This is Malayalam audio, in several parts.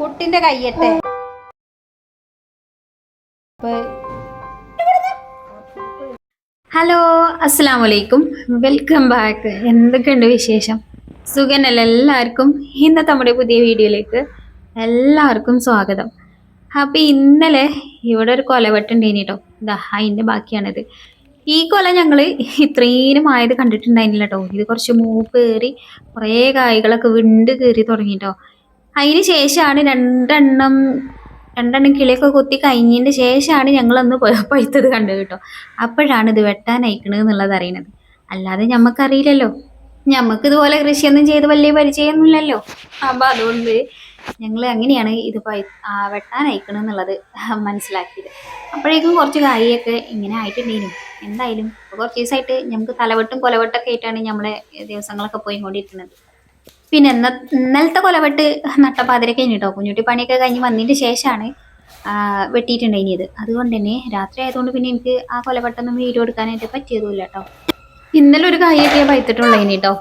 കുട്ടിന്റെ കയ്യട്ടെ. ഹലോ, അസ്സലാമു അലൈക്കും, വെൽക്കം ബാക്ക്. എന്തൊക്കെയുണ്ട് വിശേഷം? സുഖനല്ല എല്ലാവർക്കും? ഇന്നത്തെ നമ്മുടെ പുതിയ വീഡിയോയിലേക്ക് എല്ലാവർക്കും സ്വാഗതം. അപ്പൊ ഇന്നലെ ഇവിടെ ഒരു കൊലവെട്ടുണ്ടേനി കേട്ടോ. ഇതാ അതിന്റെ ബാക്കിയാണിത്. ഈ കൊല ഞങ്ങള് ഇത്രയും ആയത് കണ്ടിട്ടുണ്ടായിരുന്നില്ല കേട്ടോ. ഇത് കുറച്ച് മൂപ്പ് കയറി കുറേ കായ്കളൊക്കെ വിണ്ട് കയറി തുടങ്ങിട്ടോ. അതിന് ശേഷമാണ് രണ്ടെണ്ണം കിളിയൊക്കെ കൊത്തി കഴിഞ്ഞതിന് ശേഷമാണ് ഞങ്ങളൊന്ന് പഴുത്തത് കണ്ടത് കേട്ടോ. അപ്പോഴാണ് ഇത് വെട്ടാൻ അയക്കണത് എന്നുള്ളത് അറിയണത്. അല്ലാതെ ഞമ്മക്കറിയില്ലല്ലോ, ഞമ്മക്ക് ഇതുപോലെ കൃഷിയൊന്നും ചെയ്ത് വലിയ പരിചയമൊന്നുമില്ലല്ലോ. അപ്പൊ അതുകൊണ്ട് ഞങ്ങൾ അങ്ങനെയാണ് ഇത് വെട്ടാൻ അയക്കണമെന്നുള്ളത് മനസ്സിലാക്കിയത്. അപ്പോഴേക്കും കുറച്ച് കായൊക്കെ ഇങ്ങനെ ആയിട്ടുണ്ടേനും. എന്തായാലും കുറച്ച് ദിവസമായിട്ട് ഞങ്ങൾക്ക് തലവെട്ടും കൊലവെട്ടൊക്കെ ആയിട്ടാണ് നമ്മളെ ദിവസങ്ങളൊക്കെ പോയിക്കൊണ്ടിരിക്കുന്നത്. പിന്നെ ഇന്നലത്തെ കൊലവെട്ട് നട്ടപ്പാതിരൊക്കെ കേട്ടോ. കുഞ്ഞുട്ടി പണിയൊക്കെ കഴിഞ്ഞ് വന്നതിന് ശേഷമാണ് വെട്ടിയിട്ടുണ്ടായിനിയത്. അതുകൊണ്ട് തന്നെ രാത്രി ആയതുകൊണ്ട് പിന്നെ എനിക്ക് ആ കൊലവെട്ടൊന്നും വീഡിയോ എടുക്കാനായിട്ട് പറ്റിയതുമില്ല കേട്ടോ. ഇന്നലെ ഒരു കായൊക്കെ പഴുത്തിട്ടുള്ളതിന് കേട്ടോ.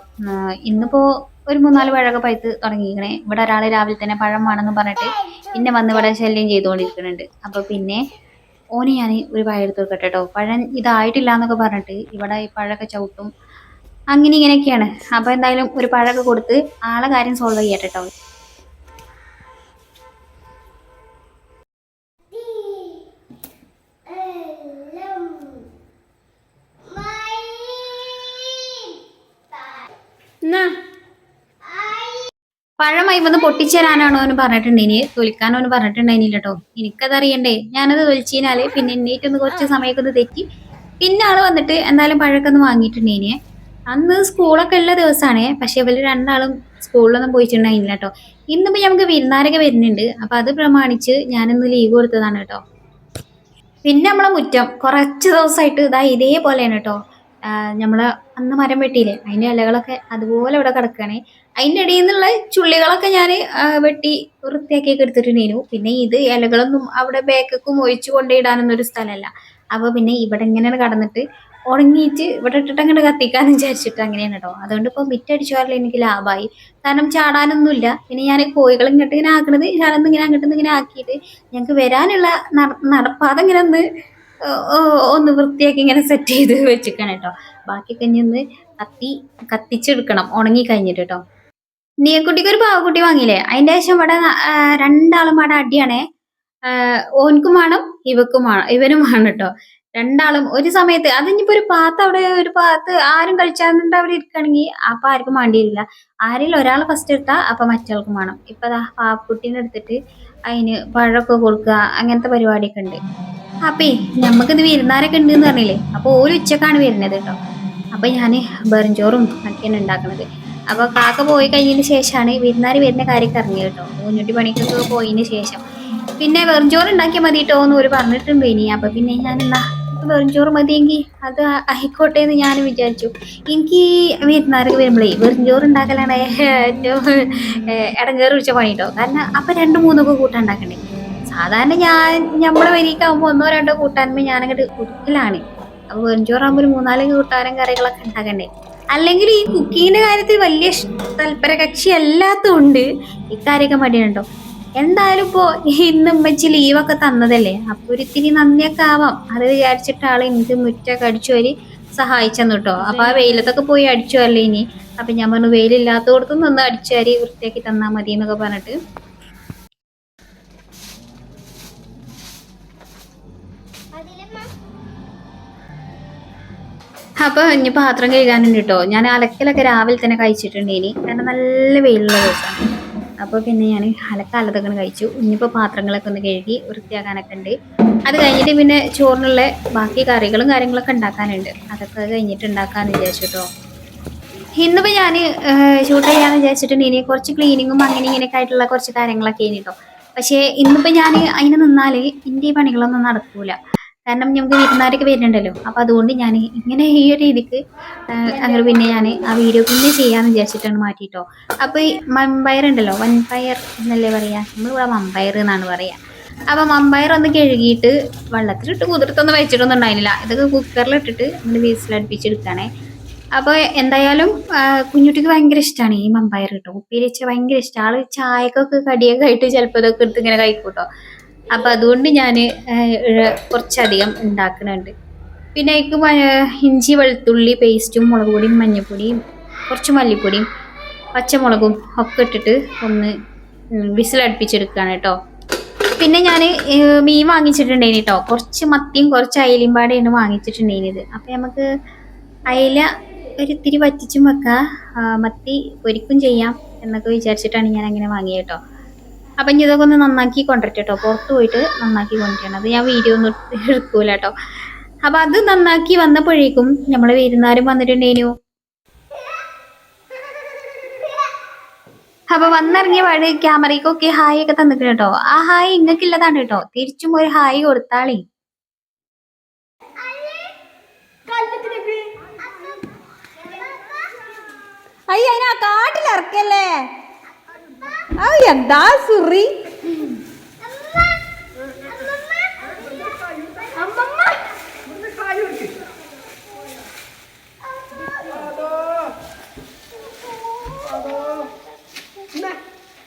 ഇന്നിപ്പോ ഒരു 3-4 പഴമൊക്കെ പഴുത്ത് തുടങ്ങിയിരിക്കണേ. ഇവിടെ ഒരാൾ രാവിലെ തന്നെ പഴം വേണമെന്ന് പറഞ്ഞിട്ട് പിന്നെ വന്ന് ഇവിടെ ശല്യം ചെയ്തുകൊണ്ടിരിക്കുന്നുണ്ട്. അപ്പൊ പിന്നെ ഓന് ഞാൻ ഒരു പഴം എടുത്ത് വെക്കട്ടെ കേട്ടോ. പഴം ഇതായിട്ടില്ല എന്നൊക്കെ പറഞ്ഞിട്ട് ഇവിടെ ഈ പഴമൊക്കെ ചവിട്ടും, അങ്ങനെ ഇങ്ങനെയൊക്കെയാണ്. അപ്പൊ എന്തായാലും ഒരു പഴമൊക്കെ കൊടുത്ത് ആളെ കാര്യം സോൾവ് ചെയ്യട്ടെ കേട്ടോ. പഴമായി വന്ന് പൊട്ടിച്ചേരാനാണോ എന്ന് പറഞ്ഞിട്ടുണ്ടെനി, തൊലിക്കാനോ എന്ന് പറഞ്ഞിട്ടുണ്ടായില്ല കേട്ടോ. എനിക്കതറിയണ്ടേ. ഞാനത് തൊലിച്ചാല് പിന്നെ എണ്ണീറ്റൊന്ന് കുറച്ച് സമയമൊക്കെ ഒന്ന് തെറ്റി പിന്നെ ആള് വന്നിട്ട് എന്തായാലും പഴമൊക്കെ ഒന്ന് വാങ്ങിയിട്ടുണ്ടേനെ. അന്ന് സ്കൂളൊക്കെ ഉള്ള ദിവസമാണേ. പക്ഷെ ഇവര് രണ്ടാളും സ്കൂളിലൊന്നും പോയിട്ടുണ്ടായില്ല കേട്ടോ. ഇന്നിപ്പോ നമുക്ക് വിരുന്നാരൊക്കെ വരുന്നുണ്ട്. അപ്പൊ അത് പ്രമാണിച്ച് ഞാനിന്ന് ലീവ് കൊടുത്തതാണ് കേട്ടോ. പിന്നെ നമ്മളെ മുറ്റം കുറച്ച് ദിവസമായിട്ട് ഇതാ ഇതേപോലെയാണ് കേട്ടോ. നമ്മളെ അന്ന് മരം വെട്ടിയില്ലേ, അതിന്റെ ഇലകളൊക്കെ അതുപോലെ ഇവിടെ കിടക്കുകയാണ്. അതിൻ്റെ ഇടയിൽ നിന്നുള്ള ചുള്ളികളൊക്കെ ഞാൻ വെട്ടി വൃത്തിയാക്കിയൊക്കെ എടുത്തിട്ടുണ്ടായിരുന്നു. പിന്നെ ഇത് ഇലകളൊന്നും അവിടെ ബാക്കൊക്കെ ഒഴിച്ചു കൊണ്ടിടാനൊന്നും ഒരു സ്ഥലമല്ല. അപ്പൊ പിന്നെ ഇവിടെ ഇങ്ങനെ കടന്നിട്ട് ഉണങ്ങിയിട്ട് ഇവിടെ ഇട്ടിട്ട് അങ്ങോട്ട് കത്തിക്കാന്ന് വിചാരിച്ചിട്ട് അങ്ങനെയാണ് കേട്ടോ. അതുകൊണ്ട് ഇപ്പൊ മിറ്റടിച്ചു വരല് എനിക്ക് ലാഭമായി. കാരണം ചാടാനൊന്നുമില്ല. പിന്നെ ഞാൻ കോഴികൾ ഇങ്ങോട്ട് ഇങ്ങനെ ആക്കണത് ഞാനൊന്ന് ഇങ്ങനെ അങ്ങോട്ട് ഇങ്ങനെ ആക്കിയിട്ട് ഞങ്ങൾക്ക് വരാനുള്ള നടപ്പാത ഇങ്ങനെ ഒന്ന് വൃത്തിയാക്കി ഇങ്ങനെ സെറ്റ് ചെയ്ത് വെച്ചിരിക്കണം കേട്ടോ. ബാക്കിയൊക്കെ ഇനി ഒന്ന് കത്തിച്ചെടുക്കണം ഉണങ്ങി കഴിഞ്ഞിട്ട് കേട്ടോ. നീയക്കുട്ടിക്ക് ഒരു പാവക്കുട്ടി വാങ്ങിയില്ലേ, അതിന്റെ ശേഷം ഇവിടെ രണ്ടാളും അവിടെ അടിയാണേ. ഓൻക്കും വേണം ഇവനും വേണം കേട്ടോ. രണ്ടാളും ഒരു സമയത്ത് അതിനിപ്പോ ഒരു പാത്ത് അവിടെ ഒരു പാത്ത് ആരും കളിച്ചാണ്ട് അവിടെ ഇരിക്കണെങ്കിൽ അപ്പൊ ആർക്കും വേണ്ടിയില്ല. ആരെങ്കിലും ഒരാൾ ഫസ്റ്റ് എടുത്താ അപ്പൊ മറ്റാൾക്കും വേണം. ഇപ്പൊ പാവക്കുട്ടീനെ എടുത്തിട്ട് അതിന് പഴമൊക്കെ കൊടുക്കുക, അങ്ങനത്തെ പരിപാടിയൊക്കെ ഉണ്ട്. അപ്പേ ഞമ്മക്കിത് വിരുന്നാരൊക്കെ ഉണ്ട് എന്ന് പറഞ്ഞില്ലേ. അപ്പൊ ഒരു ഉച്ചക്കാണ് വരുന്നത് കേട്ടോ. അപ്പൊ ഞാന് വെറുംചോറും ഒക്കെയാണ് ഉണ്ടാക്കണത്. അപ്പൊ കാക്ക പോയി കഴിഞ്ഞതിന് ശേഷമാണ് വിരുന്നാര് വരുന്ന കാര്യമൊക്കെ അറിഞ്ഞത് കേട്ടോ. കുഞ്ഞുട്ടി പണിക്കൊക്കെ പോയതിന് ശേഷം പിന്നെ വെറുംചോറ് ഉണ്ടാക്കിയാൽ മതി കേട്ടോ എന്ന് ഒരു പറഞ്ഞിട്ടുണ്ട് ഇനി. അപ്പൊ പിന്നെ ഞാൻ എന്നാ വെറുംചോറ് മതിയെങ്കിൽ അത് ആയിക്കോട്ടെ എന്ന് ഞാൻ വിചാരിച്ചു. എനിക്ക് വിരുന്നാരൊക്കെ വരുമ്പോഴേ വെറുംചോറ് ഉണ്ടാക്കലാണ് ഏറ്റവും ഇടങ്ങേറ് പിടിച്ച പണി കേട്ടോ. കാരണം അപ്പൊ 2-3 കൂട്ടം ഉണ്ടാക്കണ്ടേ. സാധാരണ നമ്മളെ വരിക്കാവുമ്പോ 1-2 കൂട്ടാനുമ്പോ ഞാനങ്ങോട്ട് കുടുക്കലാണ്. അപ്പൊ വെറുംചോറാകുമ്പോ ഒരു 3-4 കൂട്ടാനും കറികളൊക്കെ ഉണ്ടാക്കണ്ടേ. അല്ലെങ്കിൽ ഈ കുക്കിങ്ങിന്റെ കാര്യത്തിൽ വലിയ തൽപര കക്ഷി അല്ലാത്തതുകൊണ്ട് ഇക്കാര്യമൊക്കെ മടിയുണ്ടോ. എന്തായാലും ഇപ്പോ ഇന്ന് ഉമ്മച്ചി ലീവൊക്കെ തന്നതല്ലേ, അപ്പൊ ഒരിത്തിരി നന്ദിയൊക്കെ ആവാം. അത് വിചാരിച്ചിട്ട് ആള് എനിക്ക് മുറ്റൊക്കെ അടിച്ചു വരി സഹായിച്ചെന്നു കേട്ടോ. അപ്പൊ ആ വെയിലത്തൊക്കെ പോയി അടിച്ചു വരല്ലേ ഇനി. അപ്പൊ ഞാൻ പറഞ്ഞു വെയിലില്ലാത്തടത്തൊന്നും ഒന്ന് അടിച്ചു വരി വൃത്തിയാക്കി തന്നാ മതി എന്നൊക്കെ പറഞ്ഞിട്ട് അപ്പൊ ഇനി പാത്രം കഴുകാനുണ്ട് കേട്ടോ. ഞാൻ അലക്കലൊക്കെ രാവിലെ തന്നെ കഴിച്ചിട്ടുണ്ട് ഇനി, കാരണം നല്ല വെയിലുള്ള ദിവസമാണ്. അപ്പൊ പിന്നെ ഞാൻ അലക്കാലത്തൊക്കെ കഴിച്ചു. ഇനിയിപ്പോ പാത്രങ്ങളൊക്കെ ഒന്ന് കഴുകി വൃത്തിയാക്കാനൊക്കെ ഉണ്ട്. അത് കഴിഞ്ഞിട്ട് പിന്നെ ചോറിനുള്ള ബാക്കി കറികളും കാര്യങ്ങളൊക്കെ ഉണ്ടാക്കാനുണ്ട്. അതൊക്കെ കഴിഞ്ഞിട്ട് ഉണ്ടാക്കാന്ന് വിചാരിച്ചു കേട്ടോ. ഇന്നിപ്പോ ഞാൻ ഷൂട്ട് ചെയ്യാന്ന് വിചാരിച്ചിട്ടുണ്ട്. ഇനി കുറച്ച് ക്ലീനിങ്ങും അങ്ങനെ ഇങ്ങനെയൊക്കെ ആയിട്ടുള്ള കുറച്ച് കാര്യങ്ങളൊക്കെ ഇനി കേട്ടോ. പക്ഷേ ഇന്നിപ്പോ ഞാൻ അതിന് നിന്നാല് ഇന്റെ ഈ പണികളൊന്നും നടക്കൂല. കാരണം നമുക്ക് വിരുന്നാരൊക്കെ വരുന്നുണ്ടല്ലോ. അപ്പൊ അതുകൊണ്ട് ഞാൻ ഇങ്ങനെ ഈ ഒരു രീതിക്ക് അങ്ങനെ പിന്നെ ഞാൻ ആ വീഡിയോ പിന്നെ ചെയ്യാന്ന് വിചാരിച്ചിട്ടാണ് മാറ്റിട്ടോ. അപ്പൊ ഈ മമ്പയർ ഉണ്ടല്ലോ, വൻപയർ എന്നല്ലേ പറയാ, നമ്മളിവിടെ മമ്പയർ എന്നാണ് പറയാ. അപ്പൊ മമ്പയർ ഒന്ന് കഴുകിയിട്ട് വെള്ളത്തിലിട്ട് കുതിർത്തൊന്നും വെച്ചിട്ടൊന്നും ഉണ്ടായിരുന്നില്ല. ഇതൊക്കെ കുക്കറിലിട്ടിട്ട് നമ്മൾ വീസിലടുപ്പിച്ചെടുക്കുകയാണേ. അപ്പോൾ എന്തായാലും കുഞ്ഞുട്ടിക്ക് ഭയങ്കര ഇഷ്ടമാണ് ഈ മമ്പയർ കേട്ടോ. ഉപ്പേരി വെച്ചാൽ ഭയങ്കര ഇഷ്ടമാണ്. ആള് ചായക്കൊക്കെ കടിയൊക്കെ ആയിട്ട് ചിലപ്പോൾ ഇതൊക്കെ എടുത്ത് ഇങ്ങനെ കഴിക്കൂട്ടോ. അപ്പൊ അതുകൊണ്ട് ഞാൻ കുറച്ചധികം ഉണ്ടാക്കുന്നുണ്ട്. പിന്നെ അതിക്ക് ഇഞ്ചി വെളുത്തുള്ളി പേസ്റ്റും മുളക് പൊടിയും മഞ്ഞൾപ്പൊടിയും കുറച്ച് മല്ലിപ്പൊടിയും പച്ചമുളകും ഒക്കെ ഇട്ടിട്ട് ഒന്ന് വിസിലടുപ്പിച്ചെടുക്കുകയാണ് കേട്ടോ. പിന്നെ ഞാൻ മീൻ വാങ്ങിച്ചിട്ടുണ്ടേനി കേട്ടോ. കുറച്ച് മത്തിയും കുറച്ച് അയിലയും പാടെയാണ് വാങ്ങിച്ചിട്ടുണ്ടേനിത്. അപ്പം നമുക്ക് അയില ഒരിത്തിരി വറ്റിച്ചും വെക്കാം, മത്തി പൊരിക്കും ചെയ്യാം എന്നൊക്കെ വിചാരിച്ചിട്ടാണ് ഞാൻ അങ്ങനെ വാങ്ങിയത് കേട്ടോ. അപ്പം ഇനി ഇതൊക്കെ ഒന്ന് നന്നാക്കി കൊണ്ടിട്ട് കേട്ടോ. പുറത്ത് പോയിട്ട് നന്നാക്കി കൊണ്ടിരണം. അത് ഞാൻ വീഡിയോ ഒന്നും എടുക്കൂല കേട്ടോ. അപ്പം അത് നന്നാക്കി വന്നപ്പോഴേക്കും നമ്മളെ വിരുന്നാരും വന്നിട്ടുണ്ടേനു. അപ്പൊ വന്നിറങ്ങിയ പാട് ക്യാമറയ്ക്കൊക്കെ ഹായ് ഒക്കെ തന്നിട്ട് കേട്ടോ. ആ ഹായ് ഇങ്ങക്കില്ലതാണ് കേട്ടോ. തിരിച്ചും ഒരു ഹായ് കൊടുത്താളേ. അയ്യ അതിനാ കാട്ടിലിറക്കല്ലേ. എന്താ സുറി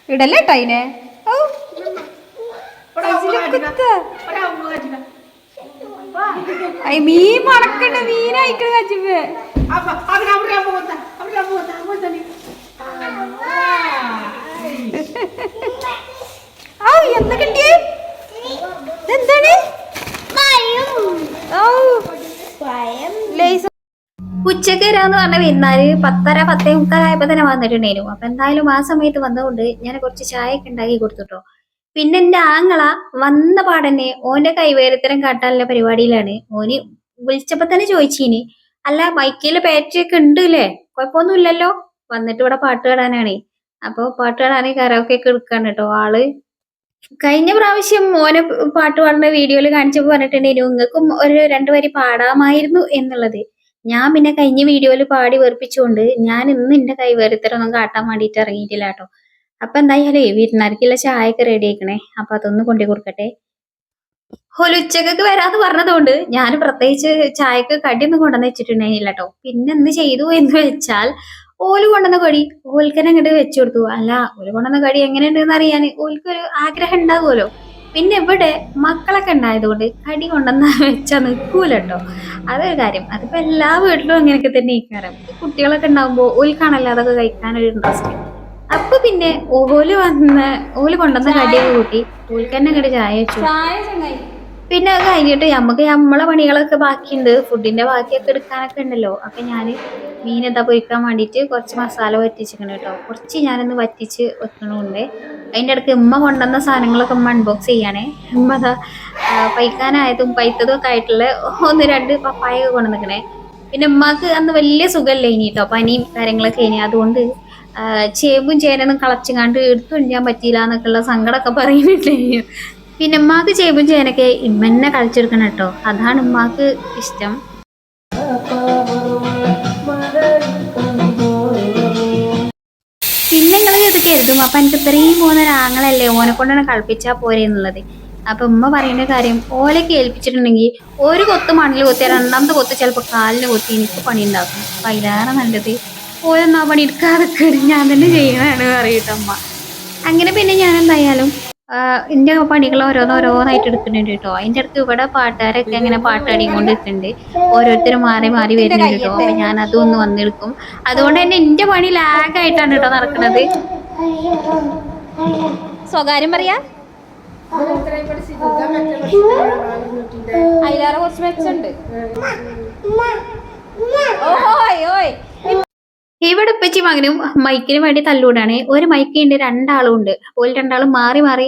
ഇടല്ലേ കേട്ടോ അതിനെ. മീൻ മണക്കണ്ട മീനായിട്ട് കച്ചിപ്പ്. എന്താ കിട്ടിയേ? എന്താണ്? ഉച്ചക്ക് വരാന്ന് പറഞ്ഞ വിരുന്നാര് 10:30 10:45 തന്നെ വന്നിട്ടുണ്ടായിരുന്നു. അപ്പൊ എന്തായാലും ആ സമയത്ത് വന്നതുകൊണ്ട് ഞാൻ കുറച്ച് ചായ ഒക്കെ ഉണ്ടാക്കി കൊടുത്തുട്ടോ. പിന്നെ എന്റെ ആങ്ങള വന്ന പാടന്നെ ഓന്റെ കൈവേരത്തരം കാട്ടാനുള്ള പരിപാടിയിലാണ്. ഓന് വിളിച്ചപ്പോ തന്നെ ചോദിച്ചീനി, അല്ല മൈക്കില് ബാറ്ററി ഒക്കെ ഉണ്ട് അല്ലേ, കുഴപ്പമൊന്നുമില്ലല്ലോ. വന്നിട്ട് ഇവിടെ പാട്ട് പാടാനാണ്. അപ്പൊ പാട്ട് പാടാന് കരോക്കെ ഒക്കെ എടുക്കാണ് കേട്ടോ ആള്. കഴിഞ്ഞ പ്രാവശ്യം മോനെ പാട്ട് പാടുന്ന വീഡിയോയിൽ കാണിച്ചപ്പോ പറഞ്ഞിട്ടുണ്ടായിരുന്നു നിങ്ങൾക്കും ഒരു 2 വരി പാടാമായിരുന്നു എന്നുള്ളത്. ഞാൻ പിന്നെ കഴിഞ്ഞ വീഡിയോയിൽ പാടി വെറുപ്പിച്ചുകൊണ്ട് ഞാൻ ഇന്ന് എന്റെ കൈവേറിത്തരൊന്നും കാട്ടാൻ വേണ്ടിയിട്ട് ഇറങ്ങിയിട്ടില്ല കേട്ടോ. അപ്പൊ എന്തായാലേ വിരുന്നാർക്കുള്ള ചായ ഒക്കെ റെഡി ആക്കണേ. അപ്പൊ അതൊന്ന് കൊണ്ടു കൊടുക്കട്ടെ. ഒരു ഉച്ചക്കൊക്കെ വരാന്ന് പറഞ്ഞതുകൊണ്ട് ഞാൻ പ്രത്യേകിച്ച് ചായക്ക് കടിയൊന്നും കൊണ്ടുവന്ന് വെച്ചിട്ടുണ്ടായിരുന്നില്ല കേട്ടോ. പിന്നെ എന്ത് ചെയ്തു എന്ന് വെച്ചാൽ ഓല് കൊണ്ടുവന്ന കടി ഓൽക്കന്നെ അങ്ങോട്ട് വെച്ചു കൊടുത്തു. അല്ല ഓല് കൊണ്ടുവന്ന കടി എങ്ങനെയുണ്ടെന്ന് അറിയാൻ ഓൽക്കൊരു ആഗ്രഹം ഉണ്ടാകുമല്ലോ. പിന്നെ ഇവിടെ മക്കളൊക്കെ ഉണ്ടായതുകൊണ്ട് കടി കൊണ്ടുവന്ന വെച്ചാൽ നിൽക്കൂല കേട്ടോ. അതൊരു കാര്യം. അതിപ്പോ എല്ലാ വീട്ടിലും അങ്ങനെയൊക്കെ തന്നെ ഇരിക്കാറും. കുട്ടികളൊക്കെ ഉണ്ടാകുമ്പോൾ ഓൽക്കാണല്ലോ അതൊക്കെ കഴിക്കാനൊരു ഇൻട്രസ്റ്റ്. അപ്പൊ പിന്നെ ഓല് കൊണ്ടുവന്ന കടിയൊക്കെ കൂട്ടി ഓൽക്കന്നെ അങ്ങോട്ട് ചായ വെച്ചു. പിന്നെ അത് കഴിഞ്ഞിട്ട് നമുക്ക് നമ്മളെ പണികളൊക്കെ ബാക്കിയുണ്ട്. ഫുഡിന്റെ ബാക്കിയൊക്കെ എടുക്കാനൊക്കെ ഉണ്ടല്ലോ. അപ്പൊ ഞാൻ മീൻ എന്താ പൊരിക്കാൻ വേണ്ടിയിട്ട് കുറച്ച് മസാല വറ്റിച്ചിരിക്കണം കേട്ടോ. കുറച്ച് ഞാനൊന്ന് വറ്റിച്ച് വെക്കണമുണ്ട്. അതിൻ്റെ ഇടയ്ക്ക് ഉമ്മ കൊണ്ടുവന്ന സാധനങ്ങളൊക്കെ ഉമ്മ അൺബോക്സ് ചെയ്യാണേ. ഉമ്മ അതാ പൈക്കാനായതും പൈത്തതും ഒക്കെ ആയിട്ടുള്ള 1-2 പപ്പായ കൊണ്ടുവന്നിക്കണേ. പിന്നെ ഉമ്മാക്ക് അന്ന് വലിയ സുഖമല്ലേ ഇനി കേട്ടോ, പനിയും കാര്യങ്ങളൊക്കെ ഇനി. അതുകൊണ്ട് ചേമ്പും ചേനൊന്നും കളച്ചങ്ങാണ്ട് എടുത്തു കൊണ്ടാൻ പറ്റിയില്ല എന്നൊക്കെയുള്ള സങ്കടമൊക്കെ പറയുന്നുണ്ട്. പിന്നെ ഉമ്മാക്ക് ചേമ്പും ചേനൊക്കെ ഇമ്മന്നെ കളിച്ചെടുക്കണം കേട്ടോ. അതാണ് ഉമ്മാക്ക് ഇഷ്ടം. പിന്നെ നിങ്ങൾ ഇത് കരുതും അപ്പൊ എനിക്ക് ഇത്രയും 3 ആങ്ങളല്ലേ ഓനെ കൊണ്ടാണ് കളിപ്പിച്ചാൽ പോരെ എന്നുള്ളത്. അപ്പൊ ഉമ്മ പറയുന്ന കാര്യം ഓലൊക്കെ ഏൽപ്പിച്ചിട്ടുണ്ടെങ്കിൽ ഒരു കൊത്ത് മണ്ണിൽ കൊത്തിയാൽ 2ാമത്തെ കൊത്ത് ചിലപ്പോൾ കാലിന് കൊത്തി എനിക്ക് പണി ഉണ്ടാക്കും. അപ്പൊ അതിലേറെ നല്ലത് ഓരോന്നാ പണി എടുക്കാതെ ഞാൻ തന്നെ ചെയ്യണതാണ് പറയട്ടെ അമ്മ. അങ്ങനെ പിന്നെ ഞാൻ എന്തായാലും എന്റെ പണികൾ ഓരോന്നായിട്ട് എടുക്കുന്നുണ്ട് കേട്ടോ. അതിന്റെ അടുത്ത് ഇവിടെ പാട്ടുകാരൊക്കെ അങ്ങനെ പാട്ടാടി കൊണ്ട് നിൽക്കുന്നുണ്ട്. ഓരോരുത്തരും മാറി മാറി വരുന്നുണ്ട് കേട്ടോ. അപ്പൊ ഞാൻ അതൊന്ന് വന്നെടുക്കും. അതുകൊണ്ട് തന്നെ എന്റെ പണി ലാഗായിട്ടാണ് കേട്ടോ നടക്കുന്നത്. സ്വകാര്യം പറയാ അതിലേറെ കുറച്ച് മെച്ചുണ്ട്. ഇവിടെ ഉപ്പച്ചി മകനും മൈക്കിന് വേണ്ടി തല്ലൂടാണ്. ഒരു മൈക്കുണ്ട്, 2 ആളും ഉണ്ട്. അപ്പോൾ 2 ആളും മാറി മാറി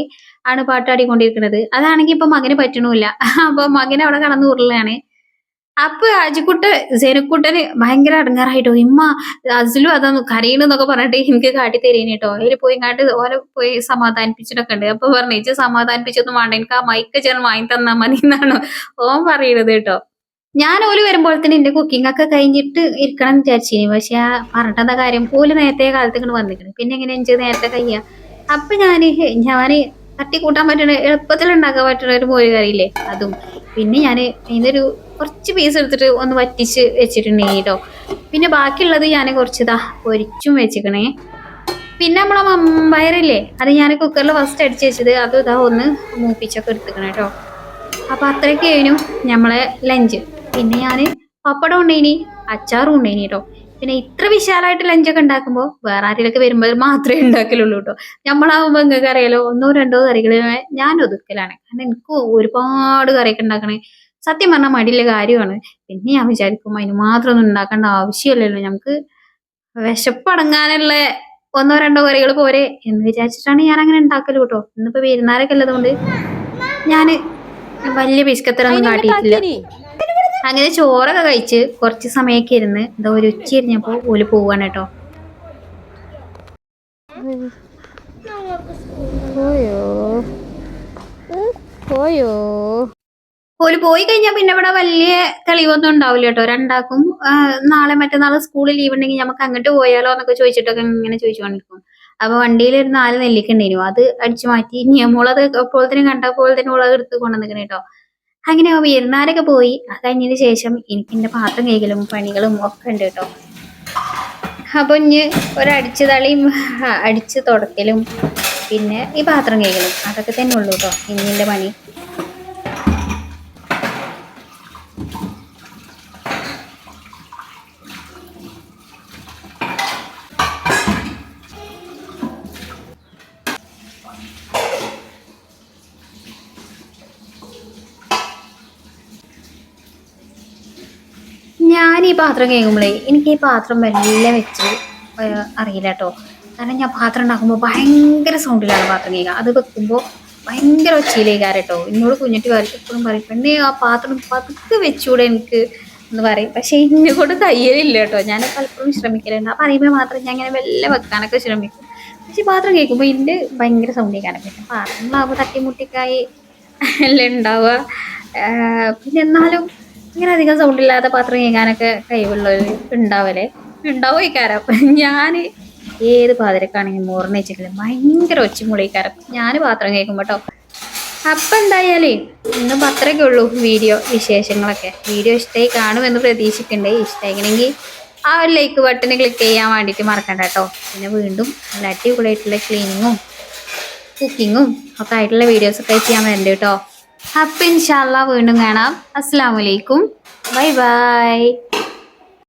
ആണ് പാട്ടാടിക്കൊണ്ടിരിക്കുന്നത്. അതാണെങ്കിൽ ഇപ്പൊ മകന് പറ്റണില്ല. അപ്പൊ മകൻ അവിടെ കടന്നു ഉരുളാണ്. അപ്പൊ സേനക്കുട്ടന് ഭയങ്കര അടങ്ങാറായിട്ടോ. ഇമ്മ അസിലും അതൊന്ന് കരയണെന്നൊക്കെ പറഞ്ഞിട്ട് എനിക്ക് കാട്ടി തരേനെ കേട്ടോ. അതിൽ പോയി ഓരോ പോയി സമാധാനിപ്പിച്ചിട്ടൊക്കെ ഉണ്ട്. അപ്പൊ പറഞ്ഞു സമാധാനിപ്പിച്ചൊന്നും വേണ്ട, എനിക്ക് ആ മൈക്ക് ചേർന്ന് വാങ്ങി തന്നാ മതി എന്നാണ് ഓൻ പറയുന്നത് കേട്ടോ. ഞാൻ ഓല് വരുമ്പോഴത്തേന് എന്റെ കുക്കിംഗ് ഒക്കെ കഴിഞ്ഞിട്ട് ഇരിക്കണം എന്ന് വിചാരിച്ചിനി. പക്ഷെ പറഞ്ഞിട്ടെന്താ കാര്യം, ഓല് നേരത്തെ കാലത്ത് ഇങ്ങോട്ട് വന്നിക്കണം. പിന്നെ എങ്ങനെ എനിക്ക് നേരത്തെ കഴിയാ. അപ്പൊ ഞാന് തട്ടിക്കൂട്ടാൻ പറ്റണ എളുപ്പത്തിൽ ഉണ്ടാക്കാൻ പറ്റുന്ന ഒരു മോര് കറിയില്ലേ അതും. പിന്നെ ഞാൻ ഇതിനൊരു കുറച്ച് പീസ് എടുത്തിട്ട് ഒന്ന് വറ്റിച്ച് വെച്ചിട്ടുണ്ടെങ്കിൽ കേട്ടോ. പിന്നെ ബാക്കിയുള്ളത് ഞാൻ കുറച്ച് ഇതാ പൊരിച്ചും വെച്ചിക്കണേ. പിന്നെ നമ്മളെ മമ്പയറില്ലേ, അത് ഞാൻ കുക്കറിൽ ഫസ്റ്റ് അടിച്ച് വെച്ചത്, അതും ഇതാ ഒന്ന് മൂപ്പിച്ചൊക്കെ എടുത്തിക്കണം കേട്ടോ. അപ്പം അത്രയ്ക്കായിരുന്നു നമ്മളെ ലഞ്ച്. പിന്നെ ഞാൻ പപ്പടം ഉണ്ടേനി, അച്ചാറും ഉണ്ടേനി കേട്ടോ. പിന്നെ ഇത്ര വിശാലമായിട്ട് ലഞ്ചൊക്കെ ഉണ്ടാക്കുമ്പോൾ വേറെ ആരെങ്കിലൊക്കെ വരുമ്പോൾ മാത്രമേ ഉണ്ടാക്കലുള്ളൂ കേട്ടോ. നമ്മളാവുമ്പോൾ നിങ്ങൾക്ക് അറിയാലോ, 1-2 കറികൾ ഞാൻ ഒതുക്കലാണ്. കാരണം എനിക്ക് ഒരുപാട് കറിയൊക്കെ ഉണ്ടാക്കണേ സത്യം പറഞ്ഞാൽ മടിയുള്ള കാര്യമാണ്. പിന്നെ ഞാൻ വിചാരിക്കും അതിന് മാത്രം ഒന്നും ഉണ്ടാക്കേണ്ട ആവശ്യമില്ലല്ലോ, നമുക്ക് വിശപ്പടങ്ങാനുള്ള 1-2 കറികൾ പോരെ എന്ന് വിചാരിച്ചിട്ടാണ് ഞാൻ അങ്ങനെ ഉണ്ടാക്കല് കേട്ടോ. ഇന്നിപ്പോ വിരുന്നാരൊക്കെ ഉള്ളതുകൊണ്ട് ഞാൻ വലിയ പിസ്കത്തരൊന്നും കാട്ടിയിട്ടില്ല. അങ്ങനെ ചോറൊക്കെ കഴിച്ച് കുറച്ച് സമയമൊക്കെ ഇരുന്ന് എന്താ ഒരു ഉച്ച ഇരുന്നപ്പോ ഓല് പോവാണ് കേട്ടോ. ഓല് പോയി കഴിഞ്ഞാൽ പിന്നെ ഇവിടെ വലിയ തെളിവൊന്നും ഉണ്ടാവില്ല കേട്ടോ. രണ്ടാക്കും നാളെ മറ്റന്നാള് സ്കൂളിൽ ലീവ് ഉണ്ടെങ്കിൽ നമുക്ക് അങ്ങോട്ട് പോയാലോ എന്നൊക്കെ ചോദിച്ചിട്ടൊക്കെ ഇങ്ങനെ ചോദിച്ചുകൊണ്ടിരിക്കും. അപ്പൊ വണ്ടിയിൽ ഒരു 4 നെല്ലിക്ക ഉണ്ടായിരുന്നു, അത് അടിച്ചു മാറ്റി മോളത് എപ്പോഴത്തേനും കണ്ടപ്പോൾ തന്നെ ഓളത് എടുത്ത് കൊണ്ടുവന്നിരിക്കണ കേട്ടോ. അങ്ങനെ വിരുന്നാരൊക്കെ പോയി. അത് കഴിഞ്ഞതിന് ശേഷം എനിക്ക് എന്റെ പാത്രം കഴുകലും പണികളും ഒക്കെ ഉണ്ട് കേട്ടോ. അപ്പൊ ഇനി ഒരടിച്ചു തളിയും അടിച്ച് തുടക്കലും പിന്നെ ഈ പാത്രം കഴുകലും അതൊക്കെ തന്നെ ഉള്ളൂ കേട്ടോ ഇന്നിന്റെ പണി. ഞാൻ ഈ പാത്രം കഴുകുമ്പോഴേ എനിക്ക് ഈ പാത്രം മെല്ലെ വെച്ച് അറിയില്ല കേട്ടോ. കാരണം ഞാൻ പാത്രം ഉണ്ടാക്കുമ്പോൾ ഭയങ്കര സൗണ്ടിലാണ് പാത്രം കഴുകുക. അത് വെക്കുമ്പോൾ ഭയങ്കര ഒച്ചയിലേക്കാറ് കേട്ടോ. എന്നോട് കുഞ്ഞിട്ട് കാര്യം എപ്പോഴും പറയും, പെണ്ണെ ആ പാത്രം പതുക്കെ വെച്ചുകൂടെ എനിക്ക് എന്ന് പറയും. പക്ഷേ എന്നെ കൊണ്ട് കയ്യലില്ല കേട്ടോ. ഞാൻ പലപ്പോഴും ശ്രമിക്കലുണ്ട്. ആ പറയുമ്പോൾ മാത്രം ഞാൻ ഇങ്ങനെ വെല്ലെ വെക്കാനൊക്കെ ശ്രമിക്കും. പക്ഷെ പാത്രം കേൾക്കുമ്പോൾ ഇതിൻ്റെ ഭയങ്കര സൗണ്ട് കേൾക്കാനൊക്കെ പറ്റും. പാത്രങ്ങളാകുമ്പോൾ തട്ടിമുട്ടിക്കായി എല്ലാം ഉണ്ടാവുക. പിന്നെ എന്നാലും ഇങ്ങനെ അധികം സൗണ്ട് ഇല്ലാത്ത പാത്രം കേൾക്കാനൊക്കെ കഴിവുള്ളവർ ഉണ്ടാവും ഈ കാരം. അപ്പം ഞാൻ ഏത് പാതിരക്കാണെങ്കിലും മോറിന് വെച്ചിട്ടില്ല, ഭയങ്കര ഒച്ചമുളിക്കാരം ഞാൻ പാത്രം കേൾക്കും കേട്ടോ. അപ്പം എന്തായാലേ ഇന്നും അത്രയൊക്കെ ഉള്ളൂ വീഡിയോ വിശേഷങ്ങളൊക്കെ. വീഡിയോ ഇഷ്ടമായി കാണുമെന്ന് പ്രതീക്ഷിക്കണ്ടേ. ഇഷ്ടമായിക്കണമെങ്കിൽ ആ ഒരു ലൈക്ക് ബട്ടൺ ക്ലിക്ക് ചെയ്യാൻ വേണ്ടിയിട്ട് മറക്കണ്ട കേട്ടോ. പിന്നെ വീണ്ടും നല്ല അടിപൊളിയായിട്ടുള്ള ക്ലീനിങ്ങും കുക്കിങ്ങും ഒക്കെ ആയിട്ടുള്ള വീഡിയോസൊക്കെ ചെയ്യാൻ വരണ്ട കേട്ടോ. അപ്പം ഇൻഷാ അല്ലാ വീണ്ടും കാണാം. അസ്സലാമു അലൈക്കും, ബൈ ബൈ.